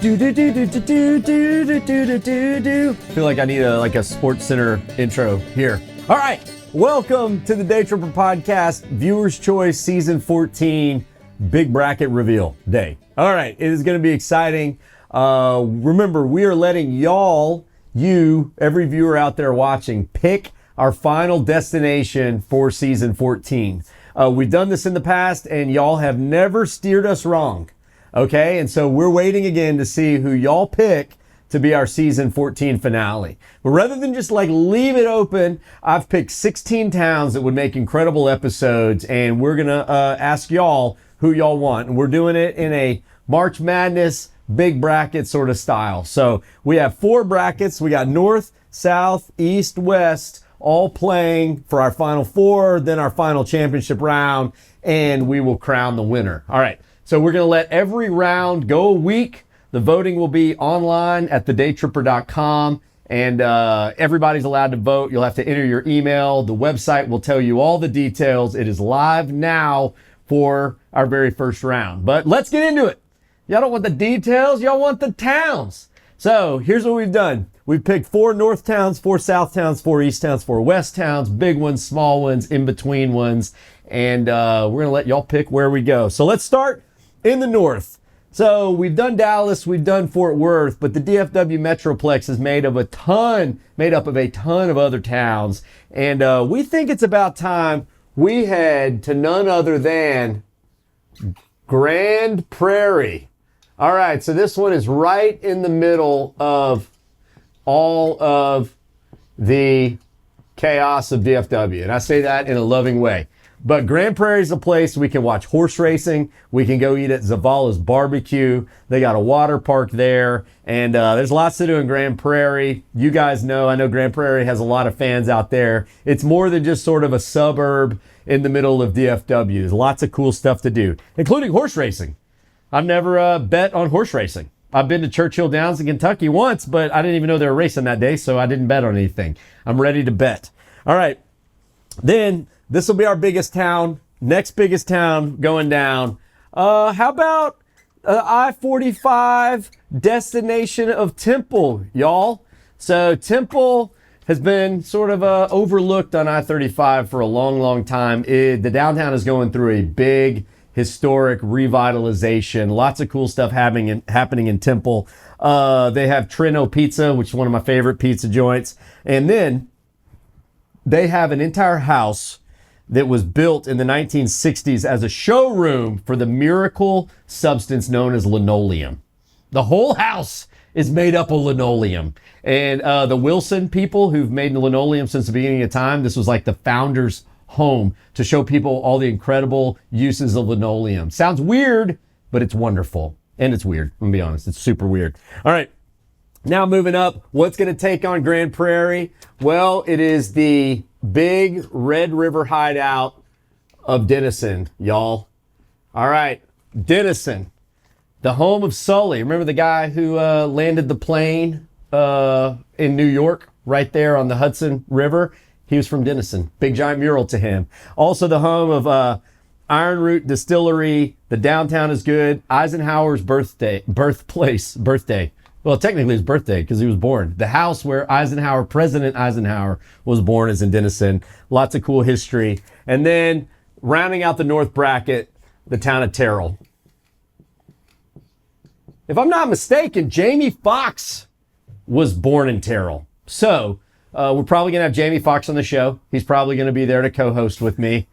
Feel like I need a Sports Center intro here. All right, welcome to the Daytripper podcast, Viewer's Choice Season 14 Big Bracket Reveal Day. All right, it is going to be exciting. Remember, we are letting you, every viewer out there watching, pick our final destination for Season 14. We've done this in the past, and y'all have never steered us wrong. Okay, and so we're waiting again to see who y'all pick to be our Season 14 finale. But rather than just leave it open, I've picked 16 towns that would make incredible episodes, and we're gonna ask y'all who y'all want. And we're doing it in a March Madness big bracket sort of style. So we have 4 brackets. We got North, South, East, West, all playing for our Final Four, then our final championship round, and we will crown the winner. All right. So we're going to let every round go a week. The voting will be online at thedaytripper.com, and everybody's allowed to vote. You'll have to enter your email. The website will tell you all the details. It is live now for our very first round. But let's get into it. Y'all don't want the details. Y'all want the towns. So here's what we've done. We've picked 4 North towns, 4 South towns, 4 East towns, 4 West towns, big ones, small ones, in-between ones. And we're going to let y'all pick where we go. So let's start in the North. So we've done Dallas, we've done Fort Worth, but the DFW Metroplex is made up of a ton of other towns. And we think it's about time we head to none other than Grand Prairie. All right, so this one is right in the middle of all of the chaos of DFW. And I say that in a loving way. But Grand Prairie is a place we can watch horse racing. We can go eat at Zavala's Barbecue. They got a water park there. And there's lots to do in Grand Prairie. You guys know, I know Grand Prairie has a lot of fans out there. It's more than just sort of a suburb in the middle of DFW. There's lots of cool stuff to do, including horse racing. I've never bet on horse racing. I've been to Churchill Downs in Kentucky once, but I didn't even know they were racing that day, so I didn't bet on anything. I'm ready to bet. All right. Then this will be our biggest town. Next biggest town going down. How about I-45 destination of Temple, y'all? So Temple has been sort of overlooked on I-35 for a long, long time. The downtown is going through a big historic revitalization. Lots of cool stuff happening in Temple. They have Trino Pizza, which is one of my favorite pizza joints. And then they have an entire house that was built in the 1960s as a showroom for the miracle substance known as linoleum. The whole house is made up of linoleum. And the Wilson people who've made linoleum since the beginning of time, this was like the founders' home to show people all the incredible uses of linoleum. Sounds weird, but it's wonderful. And it's weird. I'm gonna be honest. It's super weird. All right. Now moving up, what's going to take on Grand Prairie? Well, it is the big Red River hideout of Denison, y'all. All right. Denison, the home of Sully. Remember the guy who landed the plane in New York right there on the Hudson River? He was from Denison. Big giant mural to him. Also the home of Iron Root Distillery. The downtown is good. Eisenhower's birthday. Well, technically his birthday because he was born. The house where President Eisenhower was born is in Denison. Lots of cool history. And then rounding out the North bracket, the town of Terrell. If I'm not mistaken, Jamie Foxx was born in Terrell. So we're probably going to have Jamie Foxx on the show. He's probably going to be there to co-host with me.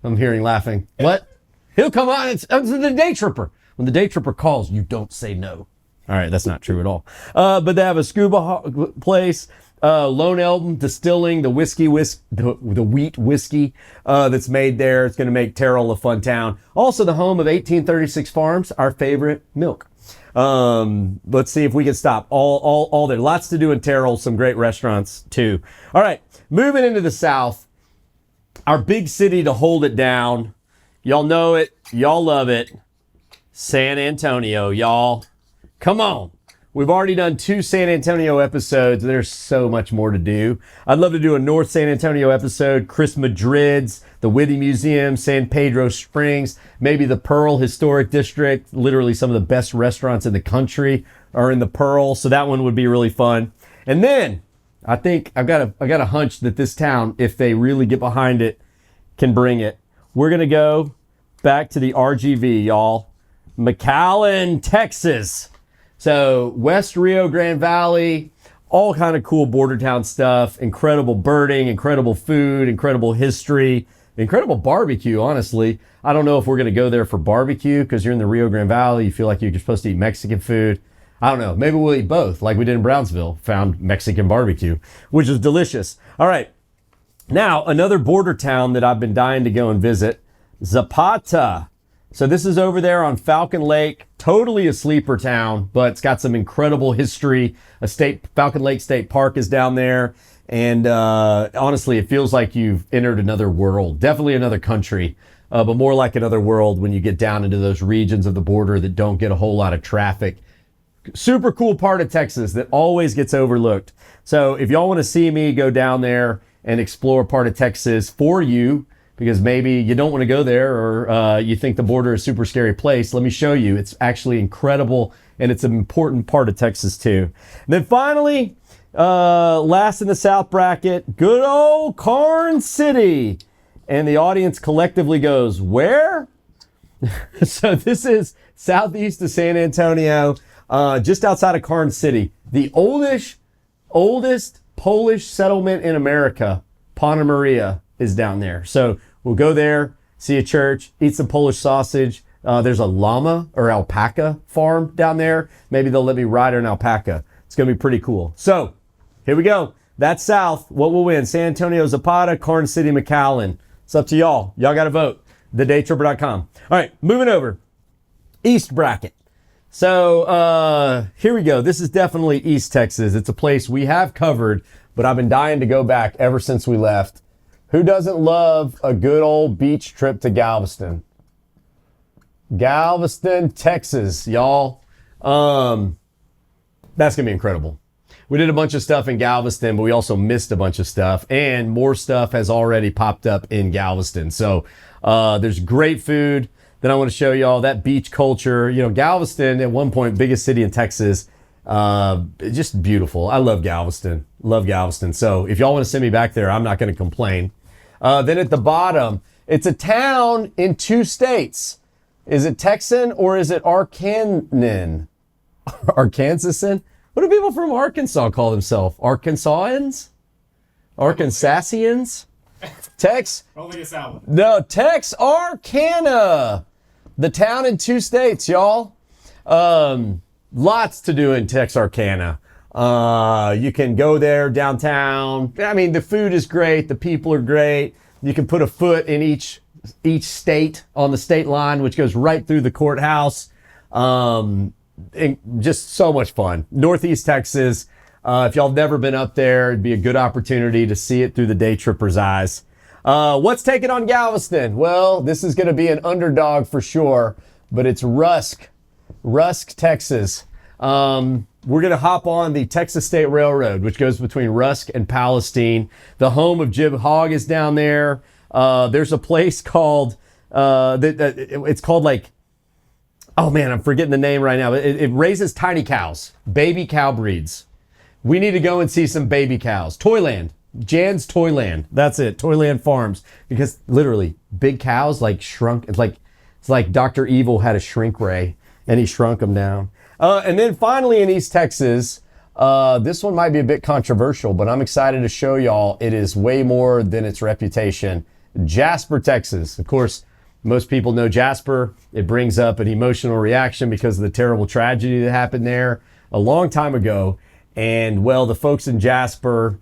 I'm hearing laughing. What? He'll come on. It's the Daytripper. When the Daytripper calls, you don't say no. All right, that's not true at all. But they have a scuba place, Lone Elm Distilling, the wheat whiskey that's made there. It's going to make Terrell a fun town. Also, the home of 1836 Farms, our favorite milk. Let's see if we can stop all there. Lots to do in Terrell. Some great restaurants too. All right, moving into the South, our big city to hold it down. Y'all know it. Y'all love it. San Antonio, y'all. Come on. we've already done 2 San Antonio episodes. There's so much more to do. I'd love to do a North San Antonio episode, Chris Madrid's, the Whitney Museum, San Pedro Springs, maybe the Pearl Historic District. Literally some of the best restaurants in the country are in the Pearl, so that one would be really fun. And then I think I've got a hunch that this town, if they really get behind it, can bring it. We're going to go back to the RGV, y'all. McAllen, Texas. So West Rio Grande Valley, all kind of cool border town stuff, incredible birding, incredible food, incredible history, incredible barbecue, honestly. I don't know if we're going to go there for barbecue because you're in the Rio Grande Valley. You feel like you're supposed to eat Mexican food. I don't know. Maybe we'll eat both like we did in Brownsville. Found Mexican barbecue, which is delicious. All right. Now, another border town that I've been dying to go and visit, Zapata. So this is over there on Falcon Lake, totally a sleeper town, but it's got some incredible history. Falcon Lake State Park is down there. And honestly, it feels like you've entered another world, definitely another country, but more like another world when you get down into those regions of the border that don't get a whole lot of traffic. Super cool part of Texas that always gets overlooked. So if y'all want to see me go down there and explore part of Texas for you, because maybe you don't want to go there or you think the border is a super scary place, let me show you. It's actually incredible, and it's an important part of Texas too. And then finally, last in the South bracket, good old Karn City. And the audience collectively goes, where? So this is southeast of San Antonio, just outside of Karn City. The oldest Polish settlement in America, Pana Maria, is down there. So we'll go there, see a church, eat some Polish sausage. There's a llama or alpaca farm down there. Maybe they'll let me ride an alpaca. It's going to be pretty cool. So here we go. That's south. What will win? San Antonio, Zapata, Karn City, McAllen. It's up to y'all. Y'all got to vote. TheDaytripper.com. All right, moving over. East bracket. So here we go. This is definitely East Texas. It's a place we have covered, but I've been dying to go back ever since we left. Who doesn't love a good old beach trip to Galveston? Galveston, Texas, y'all. That's going to be incredible. We did a bunch of stuff in Galveston, but we also missed a bunch of stuff, and more stuff has already popped up in Galveston. So there's great food. Then I want to show y'all that beach culture. You know, Galveston, at one point, biggest city in Texas. Just beautiful. I love Galveston. Love Galveston. So if y'all want to send me back there, I'm not going to complain. Then at the bottom, it's a town in 2 states. Is it Texan or is it Arkansan? Arkansasan? What do people from Arkansas call themselves? Arkansasians? Arkansasians? Only a salad. No, Texarkana. The town in 2 states, y'all. Lots to do in Texarkana. You can go there downtown. I mean, the food is great. The people are great. You can put a foot in each state on the state line, which goes right through the courthouse. Just so much fun. Northeast Texas. If y'all have never been up there, it'd be a good opportunity to see it through the day tripper's eyes. What's taking on Galveston? Well, this is going to be an underdog for sure, but it's Rusk, Texas. We're going to hop on the Texas State Railroad, which goes between Rusk and Palestine. The home of Jib Hogg is down there. There's a place called, it's called like, oh man, I'm forgetting the name right now. It raises tiny cows, baby cow breeds. We need to go and see some baby cows. Toyland. Jan's Toyland. That's it. Toyland Farms. Because literally, big cows like shrunk. It's like Dr. Evil had a shrink ray and he shrunk them down. And then finally in East Texas, this one might be a bit controversial, but I'm excited to show y'all it is way more than its reputation. Jasper, Texas. Of course, most people know Jasper. It brings up an emotional reaction because of the terrible tragedy that happened there a long time ago. And well, the folks in Jasper,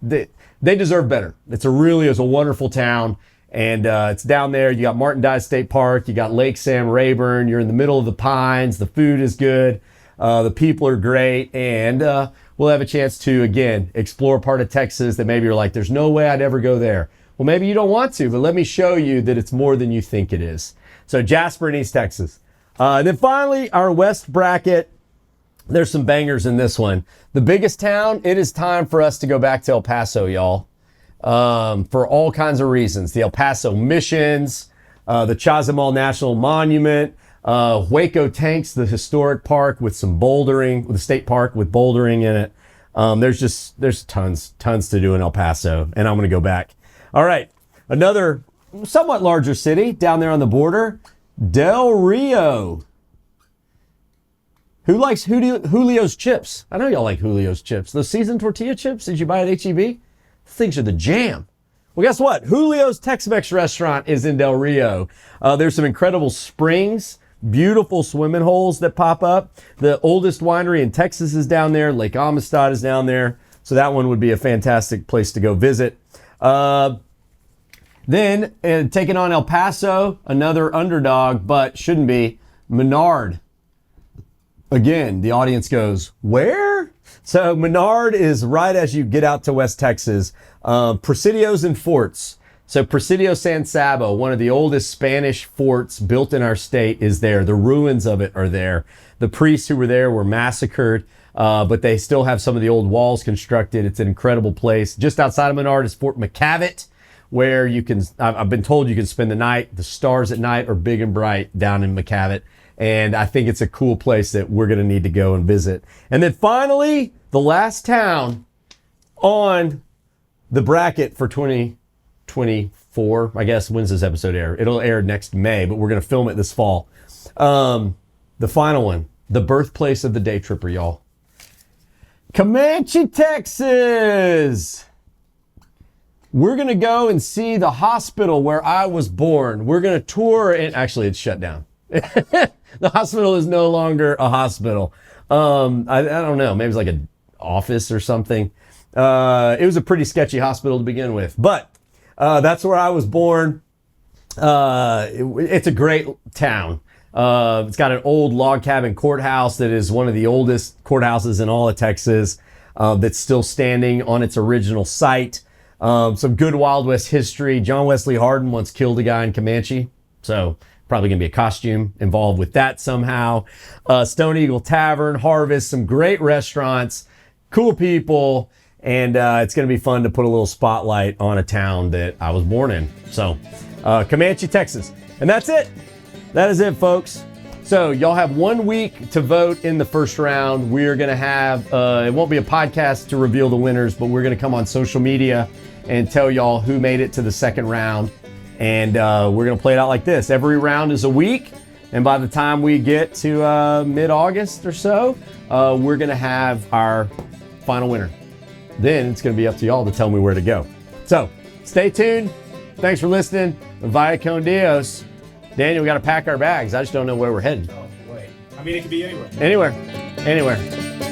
they deserve better. It's a wonderful town. And it's down there. You got Martin Dye State Park. You got Lake Sam Rayburn. You're in the middle of the pines. The food is good. The people are great. And we'll have a chance to, again, explore part of Texas that maybe you're like, there's no way I'd ever go there. Well, maybe you don't want to, but let me show you that it's more than you think it is. So Jasper and East Texas. And then finally, our West bracket. there's some bangers in this one. The biggest town, it is time for us to go back to El Paso, y'all. For all kinds of reasons. The El Paso Missions, the Chazamal National Monument, Hueco Tanks, the historic park with some bouldering, the state park with bouldering in it. There's tons to do in El Paso, and I'm going to go back. All right, another somewhat larger city down there on the border, Del Rio. Who likes Julio's chips? I know y'all like Julio's chips. Those seasoned tortilla chips, did you buy at H-E-B? Things are the jam. Well, guess what? Julio's Tex-Mex restaurant is in Del Rio. There's some incredible springs, beautiful swimming holes that pop up. The oldest winery in Texas is down there. Lake Amistad is down there. So that one would be a fantastic place to go visit. Then, taking on El Paso, another underdog, but shouldn't be, Menard. Again, the audience goes, where? So Menard is right as you get out to West Texas. Presidios and forts. So Presidio San Sabo, one of the oldest Spanish forts built in our state, is there. The ruins of it are there. The priests who were there were massacred, but they still have some of the old walls constructed. It's an incredible place. Just outside of Menard is Fort McCavitt, where you can, I've been told you can spend the night. The stars at night are big and bright down in McCavitt. And I think it's a cool place that we're going to need to go and visit. And then finally, the last town on the bracket for 2024. I guess, when's this episode air? It'll air next May, but we're going to film it this fall. The final one, the birthplace of the Daytripper, y'all. Comanche, Texas. We're going to go and see the hospital where I was born. We're going to tour, and actually it's shut down. The hospital is no longer a hospital. I don't know. Maybe it's like an office or something. It was a pretty sketchy hospital to begin with. But that's where I was born. It's a great town. It's got an old log cabin courthouse that is one of the oldest courthouses in all of Texas, that's still standing on its original site. Some good Wild West history. John Wesley Hardin once killed a guy in Comanche. So probably going to be a costume involved with that somehow. Stone Eagle Tavern, Harvest, some great restaurants, cool people, and it's going to be fun to put a little spotlight on a town that I was born in. So, Comanche, Texas. And that's it. That is it, folks. So, y'all have 1 week to vote in the first round. We're going to have, it won't be a podcast to reveal the winners, but we're going to come on social media and tell y'all who made it to the second round. And we're going to play it out like this. Every round is a week. And by the time we get to mid-August or so, we're going to have our final winner. Then it's going to be up to y'all to tell me where to go. So stay tuned. Thanks for listening. Vaya con Dios. Daniel, we got to pack our bags. I just don't know where we're headed. Oh, wait. I mean, it could be anywhere. Anywhere.